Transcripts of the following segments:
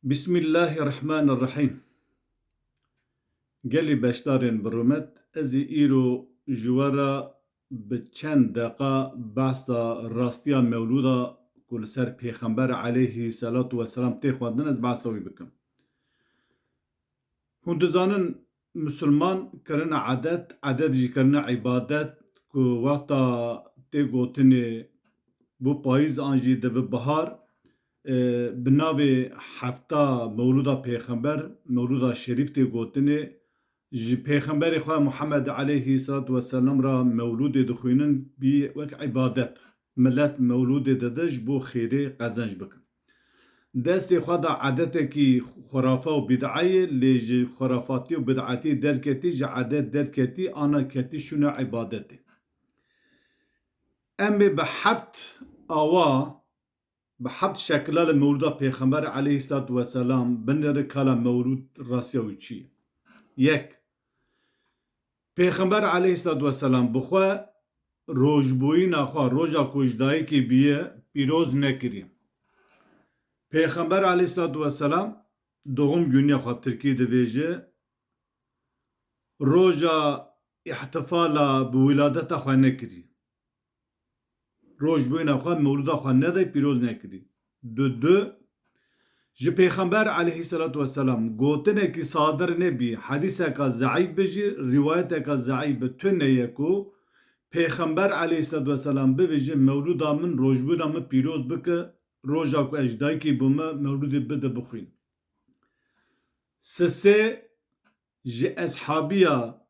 Bismillahirrahmanirrahim. Gelî beşdarên bi rûmet, ez ê îro ji we re bi çend deqa behsa rastiya mewlûda ku li ser Pêxember aleyhî selatu vesselam tê xwendin ez behsa wî bikim. Hûn dizanin Müslüman kirine edet jî kirine îbadet ku wexta tê gotinê bû payîz an jî divê bihar bi navê hefta mewlûda Pêxember, mewlûda şerîf tê gotinê ji Pêxemberê xwe Muhammed aleyhî selatu vesselam ra mewlûdê dixwînin bî wek îbadet. Millet mewlûdê dide ji bo xêrê qezenc bikin. Destê xwe da edetekî xurafa û bîd'ayê lê ji xurafatî û bîd'atî derketî ji edet derketî ana ketî şûna îbadetê. Em ê bi hebt awa bi hebt şekla li mewlûda Pêxember aleyhî selatu vesselam binêrin kala mewlûd rastiya wî çi ye. Yek, Pêxember aleyhî selatu vesselam bi xwe rojbûyîna xwe roja ku ji dayîkê bîye pîroz nekiriye. Pêxember aleyhî selatu vesselam doğum günüya xwe Tirkî dibêje roja ihtifala bi wîladeta xwe nekiriye. Rojbûyîna xwe mewlûda xwe neday pîroz nekiriye. Du, ji Pêxember aleyhî selatu vesselam gotinekî sadir nebî hedîseka zeîf be jî rîwayeteka zeîf be tu neye ku Pêxember aleyhî selatu vesselam bibêje mewlûda min rojbûna min pîroz bike roja ku ez ji dayîkê bûme mewlûdê bide bixwîn. Sê, ji eshabiya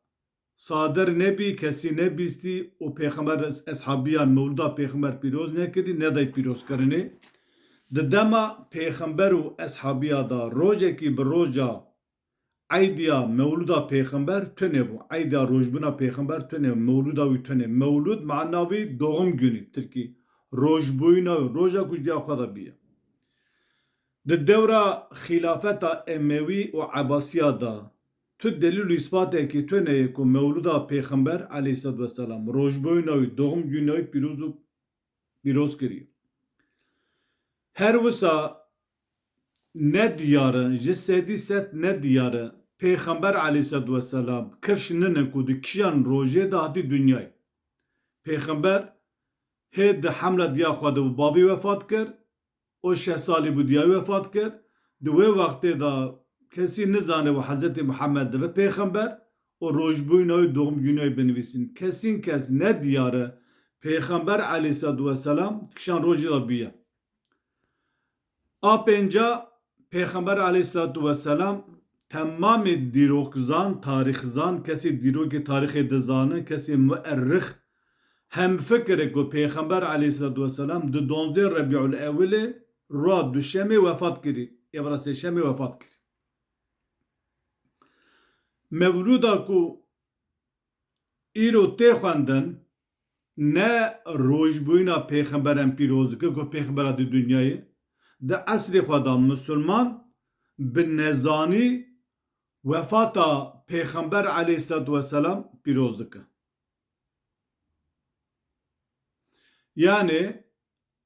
sadir nebî kesî nebîstî û Pêxember eshabiya mewlûda Pêxember pîroz nekirî neday pîrozkirinê. Di dema Pêxember û eshabiya da rojekî bi roja eydiya mewlûda Pêxember tune bû. Eydiya rojbûna Pêxember tune, mewlûda wî tune. Mewlûd meana wî doğum günü Tirkî. Rojbûyîna wî roja ku ji diya xwe de bîye. Di dewra xîlafeta Emewî û Ebasiya da tu delîl û îsbatekî tune ye ku mewlûda Pêxember aleyhî selatu vesselam rojbûyîna wî doğum günüya wî pîroz kiriye. Her wisa ne diyarı, ji sedî set ne diyarı Pêxember aleyhî selatu vesselam kevşinin ku di kîjan rojê de hatî dünyayê. Pêxember hê di hemla diya xwe de bavê wefat kir, o 6 salî bû diyayê wefat kir. Di wê wextê da kesî nizane û Hezretî Muhammed dibe Pêxember û rojbûyîna wî doğum günüya wî binivîsîn. Kesîn kes ne diyarı Pêxember aleyhî selatu vesselam kîjan rojê de bîye. A pênca Pêxember aleyhissalatu vesselam temamê dîrokzan, tarîxzan, kesî dîrokê tarîxê dizane, kesî müerrix hemfikir ku Pêxember aleyhissalatu vesselam di 12 Rebî'ul Ewwelê roja duşemê vefat kirî. Evra sêşemê vefat kirî. Mevlûda ku îro tê xwendin ne rojbûyîna Pêxemberan pîroz dike ku Pêxember di dünyayê. Di esrê xwe da Müslüman bi nezanî wefata Pêxember aleyhissalatu vesselam pîroz dike. Yani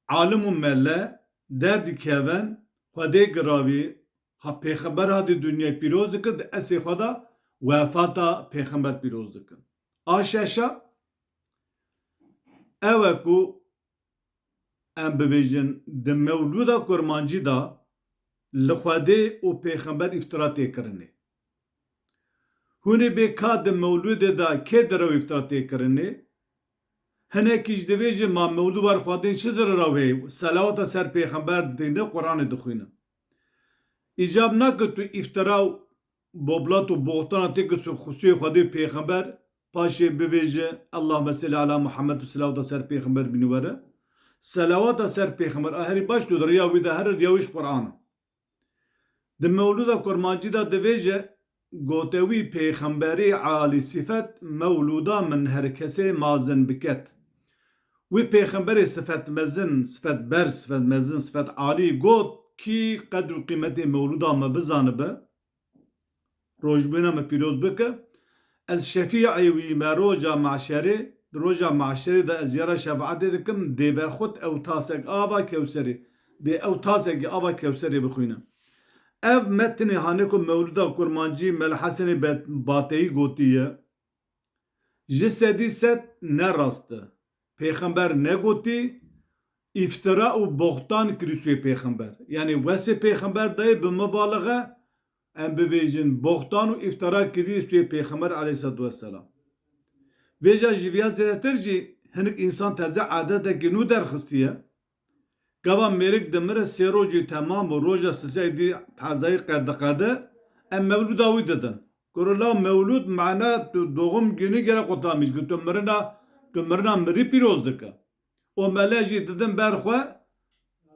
alim û melle derdikevin xwedê giravî ha Pêxember hatî dünyayê pîroz dikin di esrê xwe da wefata Pêxember pîroz dikin. A şeşa ew e ku em bibêjin di mewlûda kurmancî da li Xwedê û Pêxember îftira têkirinê. Hûn ê bê ka di mewlûdê da kê dire wî îftira têkirinê? Hinekî ji divê jî ma mewlûd war Xwedê çi zirira wê selawata ser Pêxember dîne Qur'anê dixwînin. İcab nake tu îftira û boblat û boxtana tê xusiyê Xwedê û Pêxember paşê bibêje Allahümme selli ala Muhammed û selawata ser Pêxember bînîwere. Selavata ser Pêxember herî baş tu riya wî de her riya wî Qur'an. Di mewlûda kurmancî da divêje gote wî Pêxemberê alî sifet mewlûda min her kesê mazin biket. Wî Pêxemberê sifet mezin, sifet ber, sifet mezin, sifet alî got kî qedr û qîmetê mewlûda me bizanibe rojbûna me pîroz bike ez şefî'ê wî me roja meşerê roja meşerê de ez yara şefaetê dikim dêve xut ew tasek ava Kewserê dê ew tasekî ava Kewserê bixwîne. Ev metni hane ku mevluda kurmancı Melhasen-i Bate'yi gotiye. Ji sedî set ne rastı. Peygamber ne goti? İftira û bohtan kirîsûyê peygamber. Yani wesê peygamber dayê bi mübalağa em bibêjin bohtan û iftira kirîsûyê peygamber aleyhissalatu vesselam. Vêja ji vêya zêdetir jî hinek însan teze adeteke nû derxistiye. Gava mêrik dimire sê rojî temam û roja siseyê tazayî qedeqede em mevlûda wî didin. Kurula mevlûd mana doğum günü gerek otamış ki tu mirina mirî pîroz dike. O mele jî didin berxwe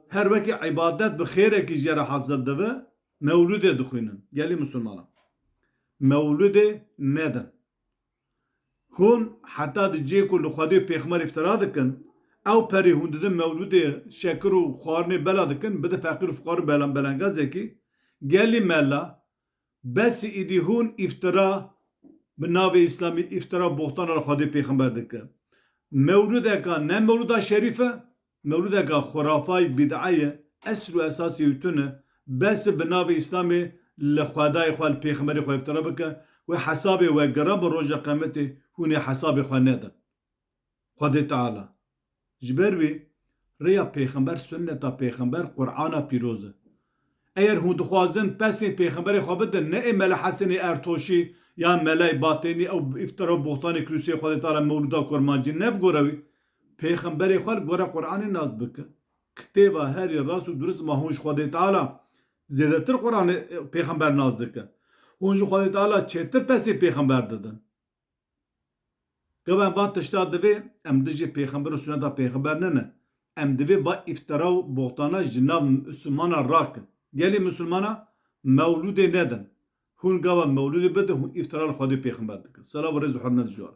her wekî ibadet bi xêrekî jê re hasil dibe mevlûdê dixwînin. Gelî Müslümanan. Mevlûdê nedin. Hûn heta di cê ku li Xwedê pêxmer iftira dikin ew perî hûn didin mevlûdê şekir û xwarinê bela dikin bide feqîr û fuqar û belengazekî gelî mela besî îdî hûn iftira bi navê İslamî iftira bohtana li Xwedê pêxember dike. Mevlûdeka ne mevlûda şerîf e mevlûdeka xurafayî bîd'ayê esr û esasî wî tune besî bi navê İslamî li Xwedayê xwe li pêxemberê xwe iftira bike ve hesabê wegera bi roja qemetê hûn ê hesabê xwe nedin. Xwedê Teala. Ji ber wî rêya pêxember sünneta pêxember Qur'ana pîroz e. Eğer hûn dixwazin pesê pêxemberê xwe bidin ne ê Mele Hesenê Ertoşî yan Meley Batênî ew iftira û bohtanê kirîsûyê Xwedê Teala mewlûda kurmancî nebigore wî pêxemberê xwe li gora Qur'anê naz bike. Kitêba herî rast û durist ma hûn ji Xwedê Teala zêdetir Qur'anê pêxember naz dike. Hûn ji Xwedê Teala çêtir pesê pêxember didin. Gava van tişta divê em dijî pêxember û sünneta pêxember nene. Em divê va iftira û bohtana ji nav Müslümana rakin. Gelî Müslümana mewlûdê nedin. Hûn gava mewlûdê bidin hûn iftira li Xwedê pêxember dikin. Selav û rêz û hurmet ji wan.